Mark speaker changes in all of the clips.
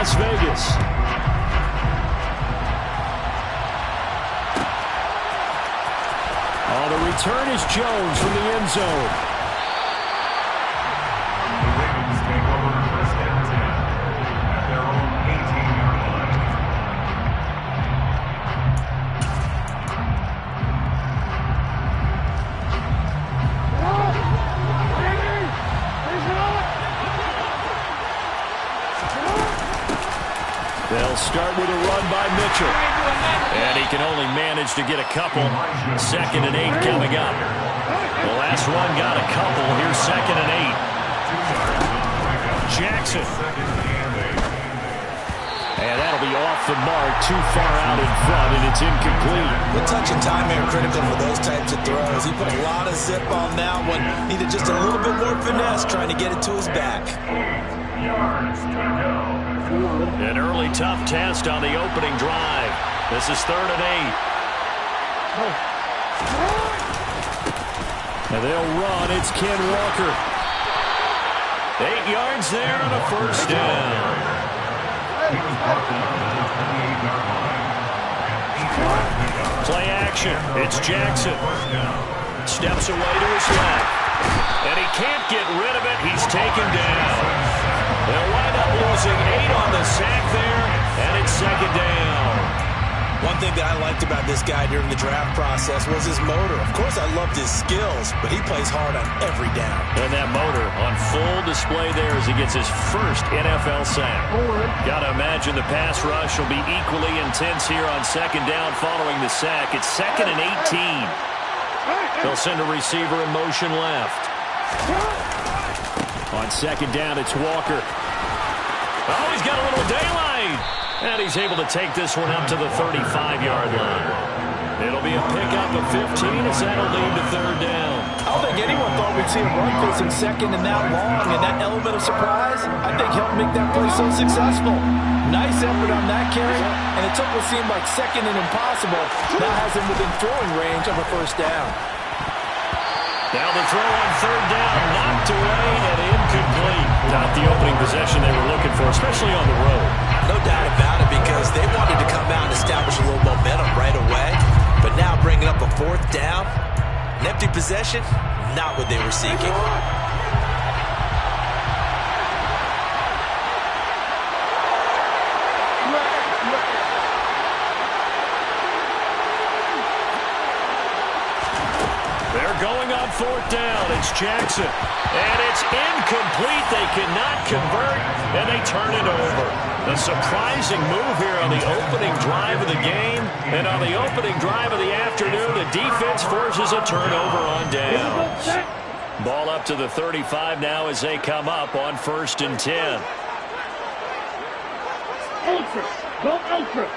Speaker 1: Las Vegas. On the return is Jones from the end zone. They'll start with a run by Mitchell. And he can only manage to get a couple. 2nd and 8 coming up. The last run got a couple. Here's 2nd and 8. Jackson. And that'll be off the mark, too far out in front, and it's incomplete.
Speaker 2: The touch and timing are critical for those types of throws. He put a lot of zip on that one. Needed just a little bit more finesse trying to get it to his back.
Speaker 1: An early tough test on the opening drive. This is 3rd and 8. And they'll run. It's Ken Walker. 8 yards there on a 1st down. Play action. It's Jackson. Steps away to his left. And he can't get rid of it. He's taken down. They'll wind up losing 8 on the sack there, and it's 2nd down.
Speaker 2: One thing that I liked about this guy during the draft process was his motor. Of course, I loved his skills, but he plays hard on every down.
Speaker 1: And that motor on full display there as he gets his first NFL sack. Got to imagine the pass rush will be equally intense here on 2nd down following the sack. It's 2nd and 18. They'll send a receiver in motion left. On 2nd down, it's Walker. Oh, he's got a little daylight. And he's able to take this one up to the 35-yard line. It'll be a pickup of 15 as that'll lead to 3rd down.
Speaker 3: I don't think anyone thought we'd see a run facing 2nd and that long. And that element of surprise, I think, helped make that play so successful. Nice effort on that carry. And it took what seemed like 2nd and impossible. Now has him within throwing range of a 1st down.
Speaker 1: Now the throw on 3rd down, knocked away and incomplete. Not the opening possession they were looking for, especially on the road.
Speaker 2: No doubt about it, because they wanted to come out and establish a little momentum right away. But now bringing up a 4th down, an empty possession, not what they were seeking.
Speaker 1: Going on 4th down, it's Jackson. And it's incomplete. They cannot convert, and they turn it over. A surprising move here on the opening drive of the game. And on the opening drive of the afternoon, the defense forces a turnover on downs. Ball up to the 35 now as they come up on 1st and 10.
Speaker 4: Ultra. Go ultra.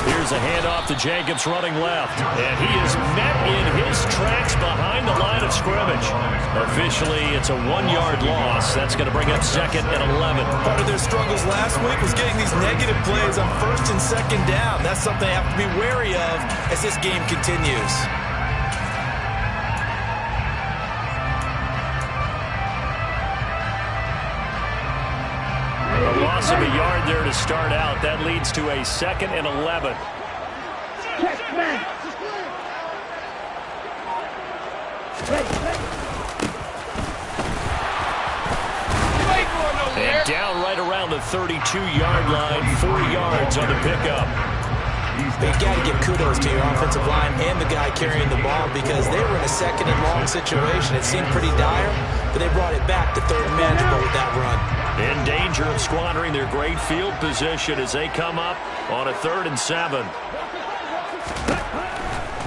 Speaker 1: Here's a handoff to Jacobs running left. And he is met in his tracks behind the line of scrimmage. Officially, it's a 1-yard loss. That's going to bring up 2nd and 11.
Speaker 2: Part of their struggles last week was getting these negative plays on 1st and 2nd down. That's something they have to be wary of as this game continues.
Speaker 1: A loss of a yard there to start out. That leads to a 2nd and 11. And down right around the 32-yard line, 4 yards on the pickup.
Speaker 2: But you got to give kudos to your offensive line and the guy carrying the ball, because they were in a 2nd and long situation. It seemed pretty dire, but they brought it back to 3rd and manageable with that run.
Speaker 1: In danger of squandering their great field position as they come up on a 3rd and 7.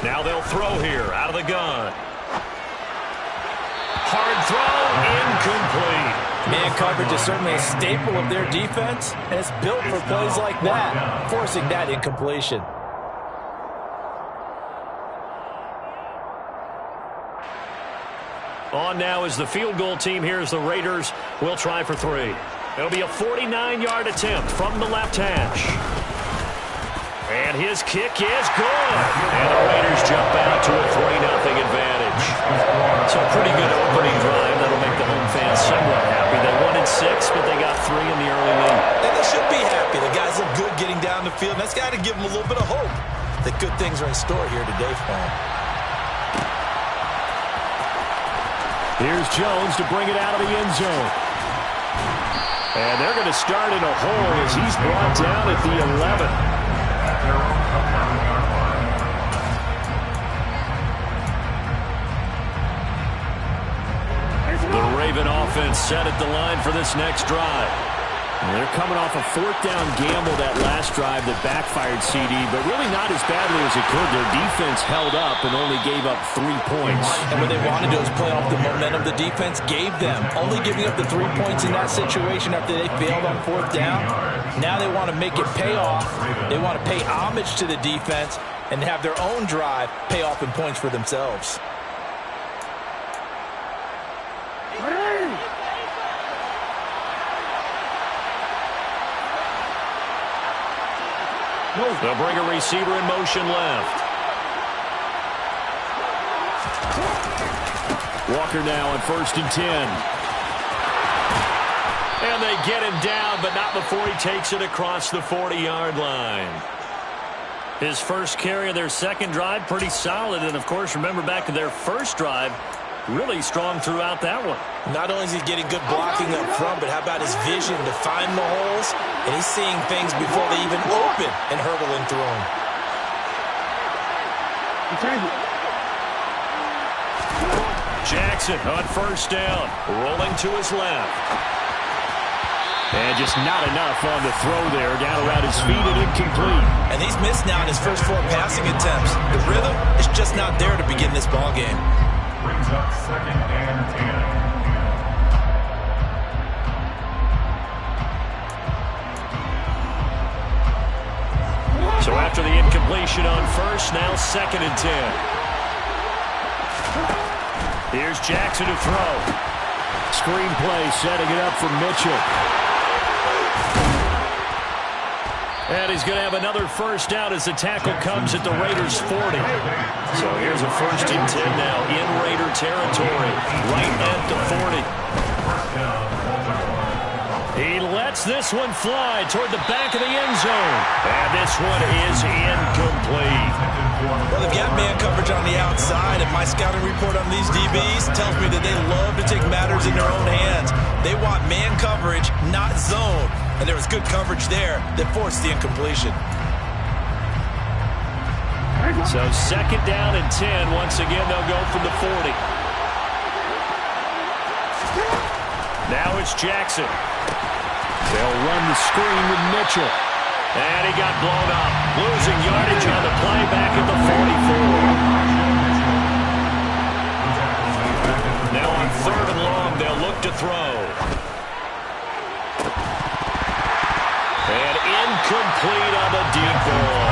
Speaker 1: Now they'll throw here out of the gun. Hard throw, incomplete.
Speaker 3: Man coverage is certainly a staple of their defense, and it's built for plays like that, forcing that incompletion.
Speaker 1: On now is the field goal team here as the Raiders will try for 3. It'll be a 49-yard attempt from the left hash. And his kick is good. And the Raiders jump out to a 3-0 advantage. So a pretty good opening drive. That'll make the home fans 6, but they got 3 in the early lead.
Speaker 2: And they should be happy. The guys look good getting down the field, and that's got to give them a little bit of hope that good things are in store here today for them.
Speaker 1: Here's Jones to bring it out of the end zone. And they're going to start in a hole as he's brought down at the 11. The Raven offense set at the line for this next drive. And they're coming off a 4th down gamble that last drive that backfired CD, but really not as badly as it could. Their defense held up and only gave up 3 points.
Speaker 3: And what they wanted to do is play off the momentum the defense gave them. Only giving up the 3 points in that situation after they failed on 4th down. Now they want to make it pay off. They want to pay homage to the defense and have their own drive pay off in points for themselves.
Speaker 1: They'll bring a receiver in motion left. Walker now on 1st and 10. And they get him down, but not before he takes it across the 40-yard line. His first carry of their second drive, pretty solid. And, of course, remember back to their first drive, really strong throughout that one.
Speaker 2: Not only is he getting good blocking up front, but how about his vision to find the holes? And he's seeing things before they even open and hurdling through them.
Speaker 1: Jackson on 1st down, rolling to his left. And just not enough on the throw there, down around his feet and incomplete.
Speaker 2: And he's missed now in his first 4 passing attempts. The rhythm is just not there to begin this ball game.
Speaker 5: Brings up 2nd and 10.
Speaker 1: So after the incompletion on 1st, now 2nd and 10. Here's Jackson to throw. Screen play setting it up for Mitchell. And he's going to have another 1st down as the tackle comes at the Raiders' 40. So here's a 1st and 10 now in Raider territory, right at the 40. He lets this one fly toward the back of the end zone. And this one is incomplete.
Speaker 2: Well, they've got man coverage on the outside, and my scouting report on these DBs tells me that they love to take matters in their own hands. They want man coverage, not zone. And there was good coverage there that forced the incompletion.
Speaker 1: So 2nd down and 10. Once again, they'll go from the 40. Now it's Jackson. They'll run the screen with Mitchell. And he got blown up. Losing yardage on the play back at the 44. Now on 3rd and long, they'll look to throw. And incomplete on the deep ball.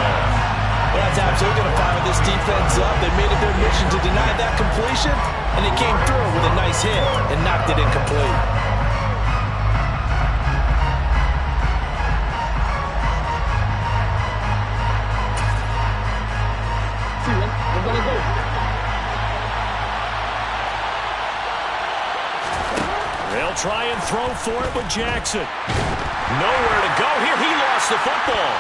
Speaker 3: Well, that's absolutely going to fire this defense up. They made it their mission to deny that completion, and they came through with a nice hit and knocked it incomplete.
Speaker 1: They'll try and throw for it with Jackson. Nowhere to go here. He lost the football.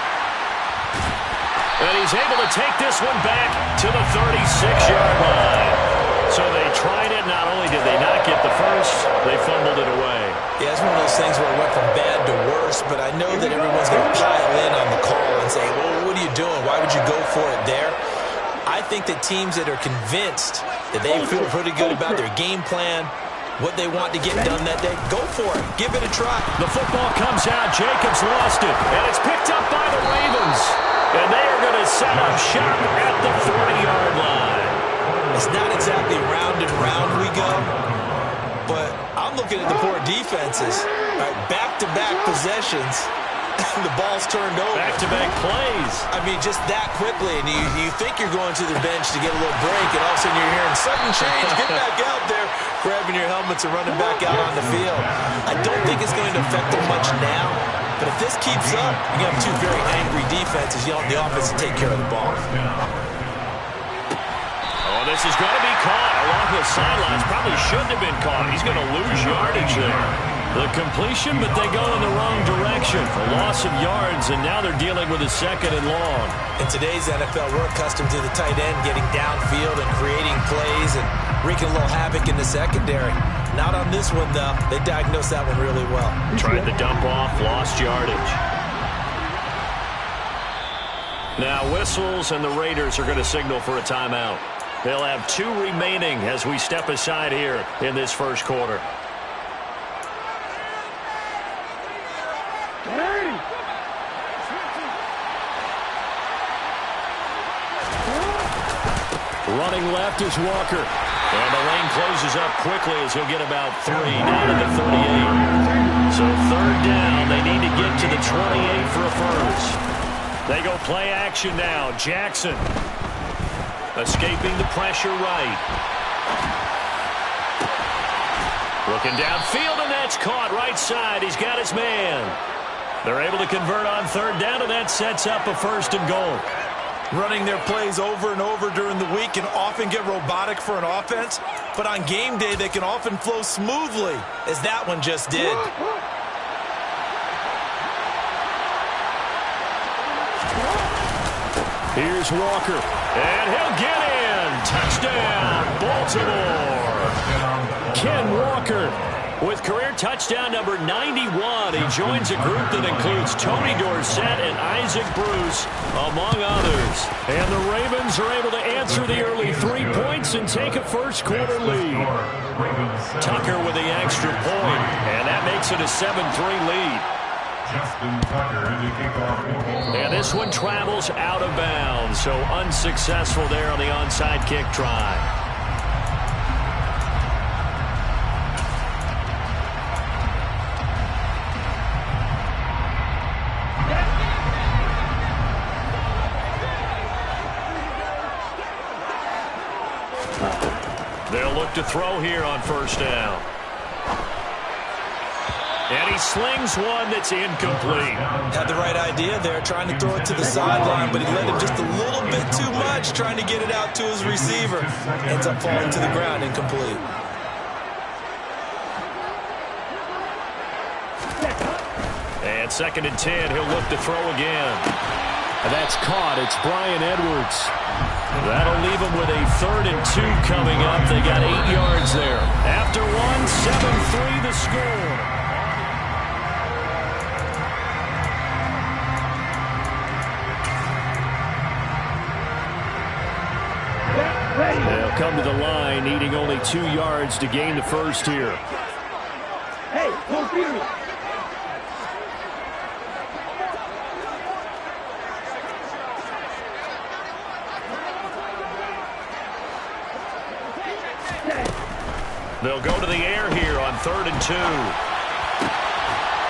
Speaker 1: And he's able to take this one back to the 36-yard line. So they tried it. Not only did they not get the first, they fumbled it away.
Speaker 2: Yeah, it's one of those things where it went from bad to worse, but I know that everyone's going to pile in on the call and say, well, what are you doing? Why would you go for it there? I think that teams that are convinced that they feel pretty good about their game plan, what they want to get done that day, go for it. Give it a try.
Speaker 1: The football comes out. Jacobs lost it. And it's picked up by the Ravens. And they are going to set up shop at the 40-yard line.
Speaker 2: It's not exactly round and round we go, but I'm looking at the poor defenses. All right, back-to-back possessions. The ball's turned over.
Speaker 1: Back-to-back plays.
Speaker 2: I mean, just that quickly, and you think you're going to the bench to get a little break, and all of a sudden you're hearing sudden change. Get back out there, grabbing your helmets and running back out on the field. I don't think it's going to affect them much now, but if this keeps up, you're going to have two very angry defenses. You want the offense to take care of the ball.
Speaker 1: Oh, this is going to be caught along the sidelines. Probably shouldn't have been caught. He's going to lose yardage there. The completion, but they go in the wrong direction. A loss of yards, and now they're dealing with a 2nd and long.
Speaker 2: In today's NFL, we're accustomed to the tight end getting downfield and creating plays and wreaking a little havoc in the secondary. Not on this one, though. They diagnosed that one really well.
Speaker 1: Tried the dump off, lost yardage. Now whistles, and the Raiders are going to signal for a timeout. They'll have 2 remaining as we step aside here in this first quarter. Running left is Walker. And the lane closes up quickly as he'll get about 3 down to the 38. So 3rd down. They need to get to the 28 for a first. They go play action now. Jackson escaping the pressure right. Looking downfield, and that's caught right side. He's got his man. They're able to convert on 3rd down, and that sets up a 1st and goal.
Speaker 2: Running their plays over and over during the week can often get robotic for an offense, but on game day they can often flow smoothly, as that one just did.
Speaker 1: Here's Walker, and he'll get in. Touchdown, Baltimore. Ken Walker with career touchdown number 91. He joins a group that includes Tony Dorsett and Isaac Bruce, among others. And the Ravens are able to answer the early 3 points and take a first quarter lead. Tucker with the extra point, and that makes it a 7-3 lead. And this one travels out of bounds, so unsuccessful there on the onside kick try. They'll look to throw here on 1st down. And he slings one that's incomplete.
Speaker 2: Had the right idea there, trying to throw it to the sideline, but he let him just a little bit too much, trying to get it out to his receiver. Ends up falling to the ground, incomplete.
Speaker 1: And 2nd and 10, he'll look to throw again. And that's caught. It's Bryan Edwards. That'll leave them with a 3rd and 2 coming up. They got 8 yards there. After one, 7-3 the score. They'll come to the line, needing only 2 yards to gain the first here.
Speaker 4: Hey, don't beat me.
Speaker 1: They'll go to the air here on 3rd and 2.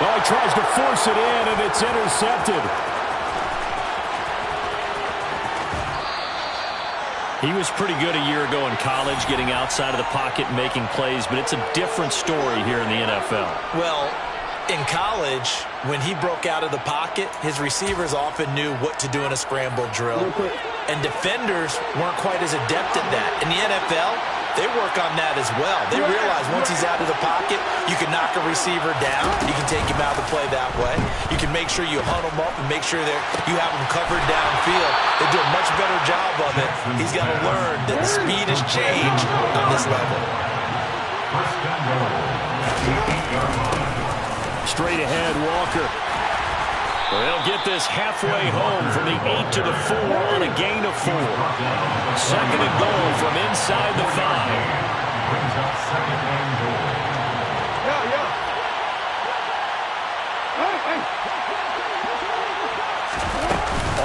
Speaker 1: Well, he tries to force it in, and it's intercepted. He was pretty good a year ago in college, getting outside of the pocket and making plays, but it's a different story here in the NFL.
Speaker 2: Well, in college, when he broke out of the pocket, his receivers often knew what to do in a scramble drill. And defenders weren't quite as adept at that. In the NFL, they work on that as well. They realize once he's out of the pocket, you can knock a receiver down. You can take him out of the play that way. You can make sure you hunt him up and make sure that you have him covered downfield. They do a much better job of it. He's got to learn that the speed has changed on this level.
Speaker 1: Straight ahead, Walker. They'll get this halfway home from the 8 to the 4 on a gain of 4. 2nd and goal from inside the 5.
Speaker 5: Brings up 2nd and goal.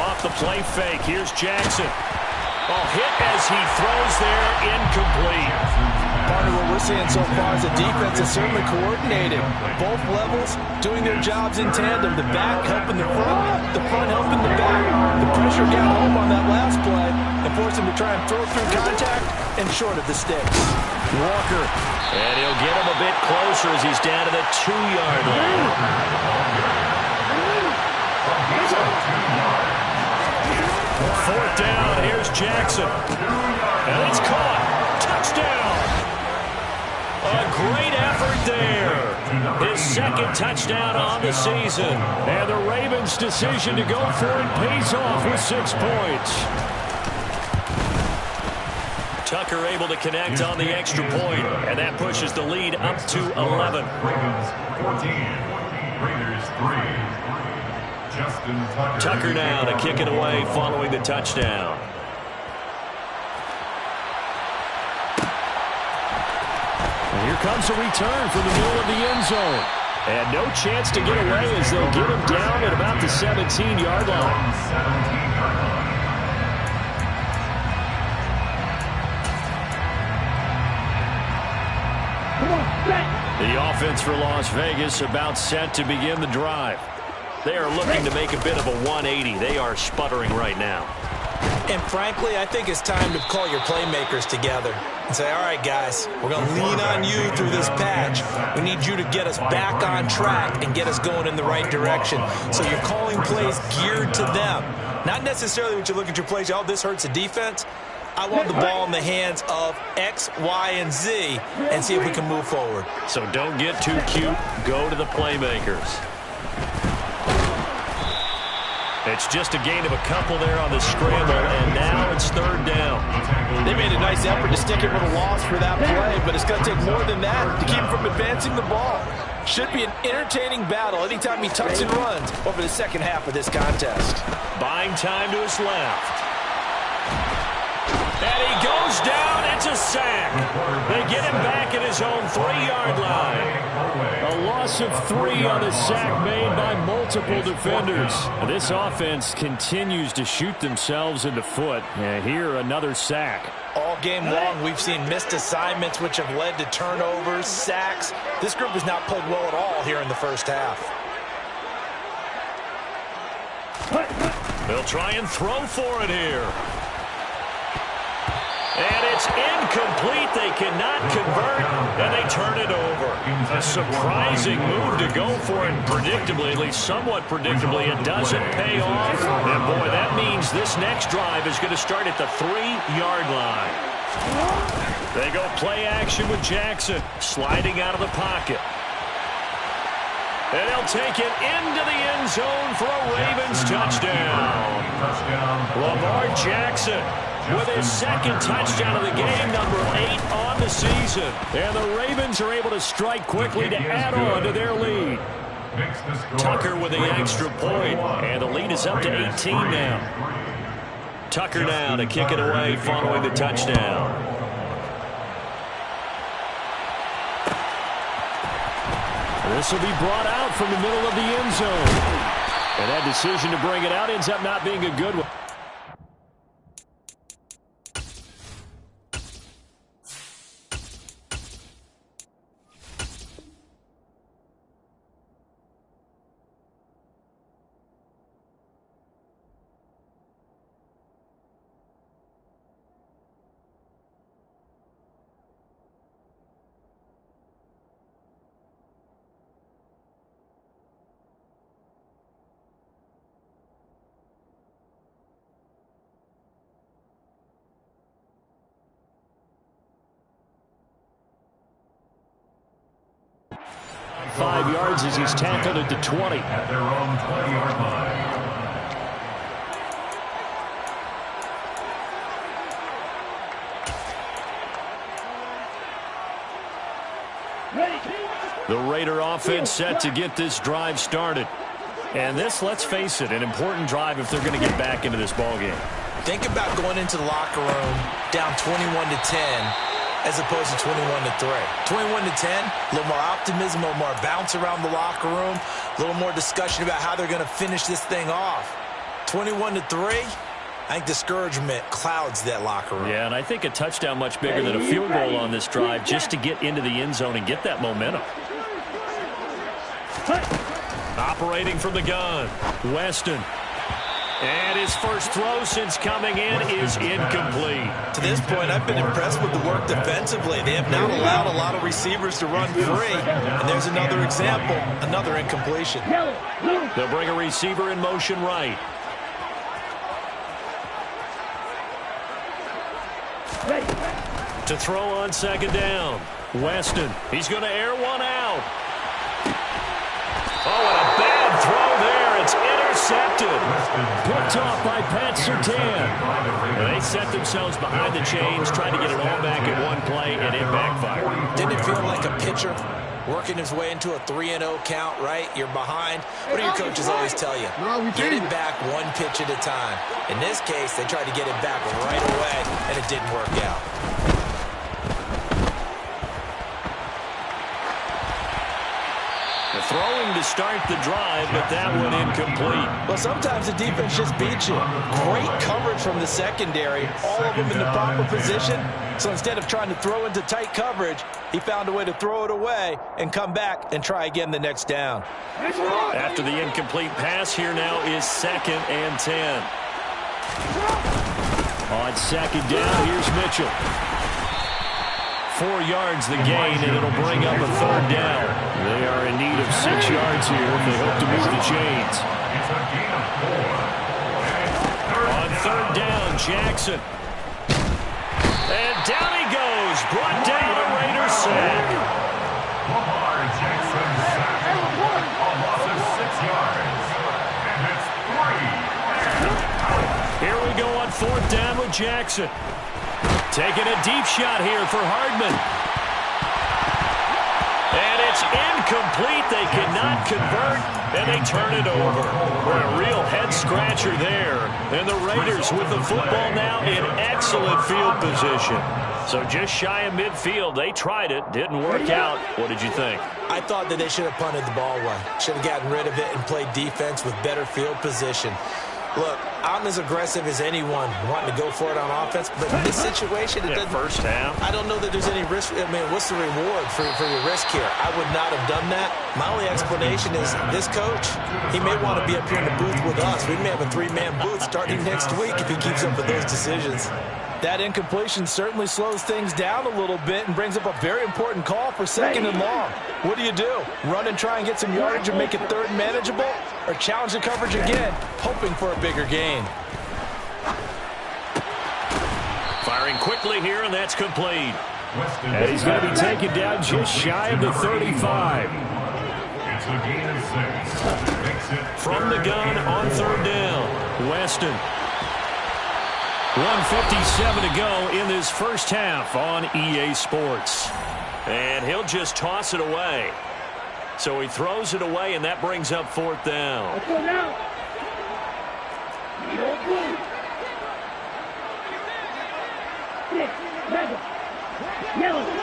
Speaker 1: Off the play fake, here's Jackson. Oh, hit as he throws there, incomplete.
Speaker 3: Part of what we're seeing so far is the defense is certainly coordinated. Both levels doing their jobs in tandem. The back helping the front helping the back. The pressure got home on that last play and forced him to try and throw through contact and short of the sticks.
Speaker 1: Walker, and he'll get him a bit closer as he's down to the 2-yard line. 4th down, here's Jackson. And it's caught. Touchdown. A great effort there. his second touchdown on the season. And the Ravens' decision to go for it pays off with 6 points. Tucker able to connect on the extra point, and that pushes the lead up to 11.
Speaker 5: Ravens 14, Raiders 3. Justin
Speaker 1: Tucker now to kick it away following the touchdown. And here comes a return from the middle of the end zone. And no chance to get away as they'll get him down at about the 17-yard line.
Speaker 5: 17-yard line.
Speaker 1: The offense for Las Vegas about set to begin the drive. They are looking to make a bit of a 180. They are sputtering right now.
Speaker 2: And frankly, I think it's time to call your playmakers together and say, all right, guys, we're going to lean on you through this patch. We need you to get us back on track and get us going in the right direction. So you're calling plays geared to them. Not necessarily when you look at your plays, oh, this hurts the defense. I want the ball in the hands of X, Y, and Z and see if we can move forward.
Speaker 1: So don't get too cute. Go to the playmakers. It's just a gain of a couple there on the scramble, and now it's third down.
Speaker 3: They made a nice effort to stick it with a loss for that play, but it's going to take more than that to keep him from advancing the ball. Should be an entertaining battle anytime he tucks and runs over the second half of this contest.
Speaker 1: Buying time to his left. And he goes down. It's a sack. They get him back at his own 3-yard line. A loss of 3 on the sack made by multiple defenders. This offense continues to shoot themselves in the foot. And here, another sack.
Speaker 3: All game long, we've seen missed assignments which have led to turnovers, sacks. This group has not played well at all here in the first half.
Speaker 1: They'll try and throw for it here. And it's incomplete. They cannot convert, and they turn it over. A surprising move to go for it predictably, at least somewhat predictably. It doesn't pay off. And, boy, that means this next drive is going to start at the 3-yard line. They go play action with Jackson, sliding out of the pocket. And he'll take it into the end zone for a Ravens touchdown. Lamar Jackson with his second touchdown of the game, number 8 on the season. And the Ravens are able to strike quickly to add on to their lead. Tucker with the extra point, and the lead is up to 18 now. Tucker now to kick it away following the touchdown. This will be brought out from the middle of the end zone. And that decision to bring it out ends up not being a good one. .5 yards as he's tackled at the 20.
Speaker 5: At their own 20-yard line.
Speaker 1: The Raider offense set to get this drive started. And this, let's face it, an important drive if they're going to get back into this ballgame.
Speaker 2: Think about going into the locker room down 21-10 as opposed to 21-3. 21-10, a little more optimism, a little more bounce around the locker room, a little more discussion about how they're going to finish this thing off. 21-3, I think discouragement clouds that locker room.
Speaker 1: Yeah, and I think a touchdown much bigger than a field goal on this drive just to get into the end zone and get that momentum. Operating from the gun, Weston. And his first throw since coming in is incomplete.
Speaker 2: To this point, I've been impressed with the work defensively. They have not allowed a lot of receivers to run free. And there's another example, another incompletion.
Speaker 1: They'll bring a receiver in motion right. To throw on second down, Weston. He's going to air one out. Oh, and a bad throw there. It's intercepted. Picked off by Pat Surtain. They set themselves behind the chains, trying to get it all back in one play, and it backfired.
Speaker 2: Didn't it feel like a pitcher working his way into a 3-0 count, right? You're behind. What do your coaches always tell you? Get it back one pitch at a time. In this case, they tried to get it back right away, and it didn't work out.
Speaker 1: The throwing to start the drive, but that one incomplete.
Speaker 3: Well, sometimes the defense just beats you. Great coverage from the secondary, all of them in the proper position. So instead of trying to throw into tight coverage, he found a way to throw it away and come back and try again the next down.
Speaker 1: After the incomplete pass, here now is 2nd and 10. On 2nd down, here's Mitchell. 4 yards the gain, and it'll bring up a 3rd down. They are in need of 6 yards here if they hope to move the chains. On 3rd down, Jackson. And down he goes. Brought down a Raiders sack.
Speaker 5: Lamar Jackson sacked. A loss of 6 yards. And it's 3.
Speaker 1: Here we go on 4th down with Jackson. Taking a deep shot here for Hardman. And it's incomplete. They cannot convert, and they turn it over. We're a real head-scratcher there. And the Raiders with the football now in excellent field position. So just shy of midfield. They tried it. Didn't work out. What did you think?
Speaker 2: I thought that they should have punted the ball away. Should have gotten rid of it and played defense with better field position. Look, I'm as aggressive as anyone wanting to go for it on offense, but in this situation, it doesn't.
Speaker 1: First half.
Speaker 2: I don't know that there's any risk. I mean, what's the reward for your risk here? I would not have done that. My only explanation is this coach, he may want to be up here in the booth with us. We may have a 3-man booth starting next week if he keeps up with those decisions.
Speaker 3: That incompletion certainly slows things down a little bit and brings up a very important call for 2nd and long. What do? Run and try and get some yardage and make it 3rd and manageable? Or challenge the coverage again, hoping for a bigger gain?
Speaker 1: Firing quickly here, and that's complete. And he's going to be taken down just shy of the 35.
Speaker 5: It's a gain of 6. Makes it
Speaker 1: From the gun on 3rd down, Weston. 1:57 to go in this first half on EA Sports. And he'll just toss it away. So he throws it away, and that brings up 4th down.
Speaker 4: Let's go now.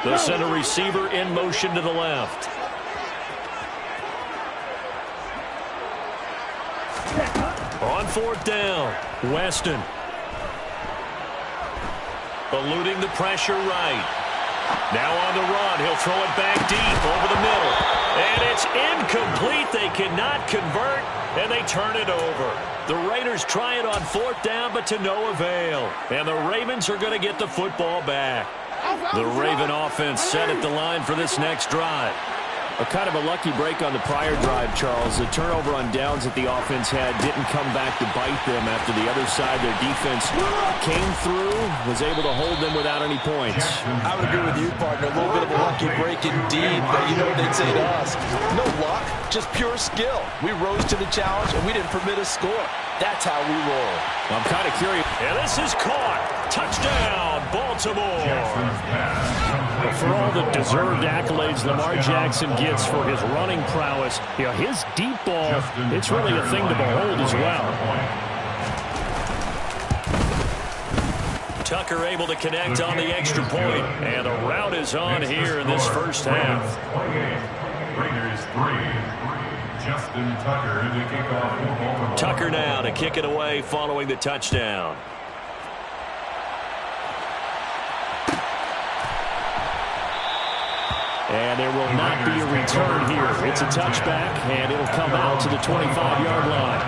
Speaker 1: The center receiver in motion to the left. On 4th down, Weston. Eluding the pressure right. Now on the run. He'll throw it back deep over the middle. And it's incomplete. They cannot convert, and they turn it over. The Raiders try it on 4th down, but to no avail. And the Ravens are going to get the football back. The Raven offense set at the line for this next drive. A kind of a lucky break on the prior drive, Charles. The turnover on downs that the offense had didn't come back to bite them after the other side. Their defense came through, was able to hold them without any points.
Speaker 3: I would agree with you, partner. A little bit of a lucky break indeed, but you know what they'd say to us? No luck, just pure skill. We rose to the challenge, and we didn't permit a score. That's how we roll.
Speaker 1: I'm kind of curious. And this is caught. Touchdown, Baltimore. For all the deserved accolades Lamar Jackson gets for his running prowess, you know, his deep ball, it's really a thing to behold as well. Tucker able to connect on the extra point, and the route is on here in this first half.
Speaker 5: Raiders 3. Justin Tucker to kick off.
Speaker 1: Tucker now to kick it away following the touchdown. And there will not be a return here. It's a touchback, and it'll come out to the 25-yard line.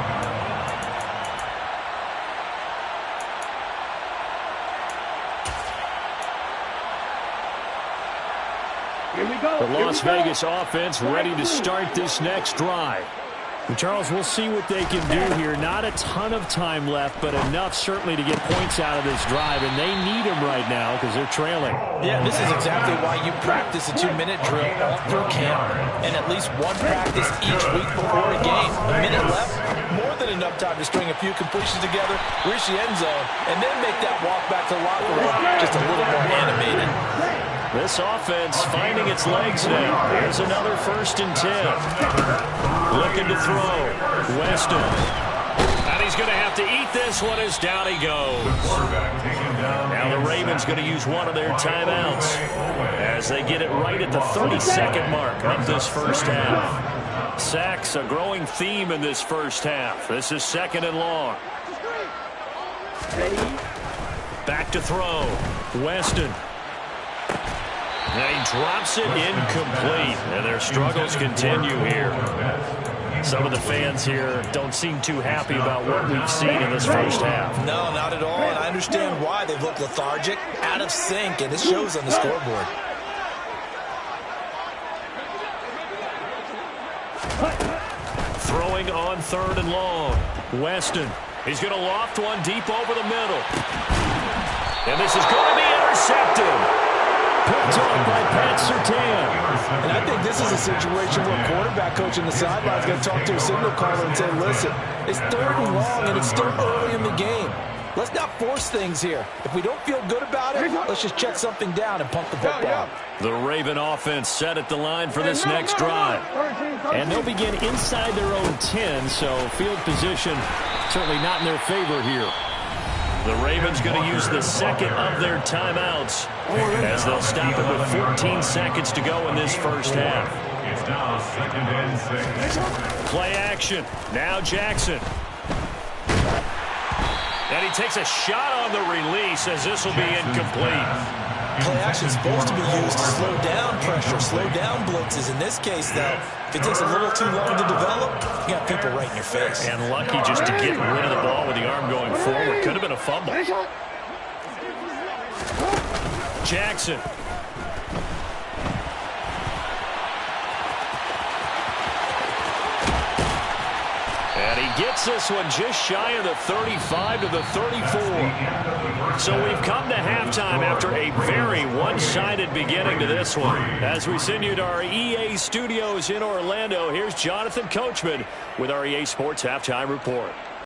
Speaker 4: Here we go.
Speaker 1: The Las Vegas offense ready to start this next drive. And Charles, we'll see what they can do here. Not a ton of time left, but enough certainly to get points out of this drive, and they need them right now because they're trailing.
Speaker 3: Yeah, this is exactly why you practice a 2-minute drill all through camp and at least one practice each week before a game. A minute left, more than enough time to string a few completions together, reach the end zone, and then make that walk back to the locker room just a little more animated.
Speaker 1: This offense finding its legs now. Here's another 1st and 10. Looking to throw. Weston. And he's going to have to eat this one as down he goes. Now the Ravens going to use one of their timeouts as they get it right at the 30-second mark of this first half. Sacks, a growing theme in this first half. This is 2nd and long. Back to throw. Weston. And he drops it incomplete. And their struggles continue here. Some of the fans here don't seem too happy about what we've seen in this first half.
Speaker 2: No, not at all. And I understand why. They've looked lethargic, out of sync, and it shows on the scoreboard.
Speaker 1: Throwing on 3rd and long. Weston. He's going to loft one deep over the middle. And this is going to be intercepted. Picked off by Pat Surtain.
Speaker 3: And I think this is a situation where quarterback coach in the sideline is going to talk to a signal caller and say, listen, it's 3rd and long and it's still early in the game. Let's not force things here. If we don't feel good about it, let's just check something down and pump the football.
Speaker 1: The Raven offense set at the line for this next drive. And they'll begin inside their own 10, so field position certainly not in their favor here. The Ravens going to use the 2nd of their timeouts as they'll stop it with 14 seconds to go in this first half.
Speaker 5: It's now 2nd and 6.
Speaker 1: Play action. Now Jackson. And he takes a shot on the release as this will be incomplete.
Speaker 2: Play action is supposed to be used to slow down pressure, slow down blitzes. In this case, though, if it takes a little too long to develop, you got people right in your face.
Speaker 1: And lucky just to get rid of the ball with the arm going forward. Could have been a fumble. Jackson. And he gets this one just shy of the 35 to the 34. So we've come to halftime after a very one-sided beginning to this one. As we send you to our EA studios in Orlando, here's Jonathan Coachman with our EA Sports Halftime Report.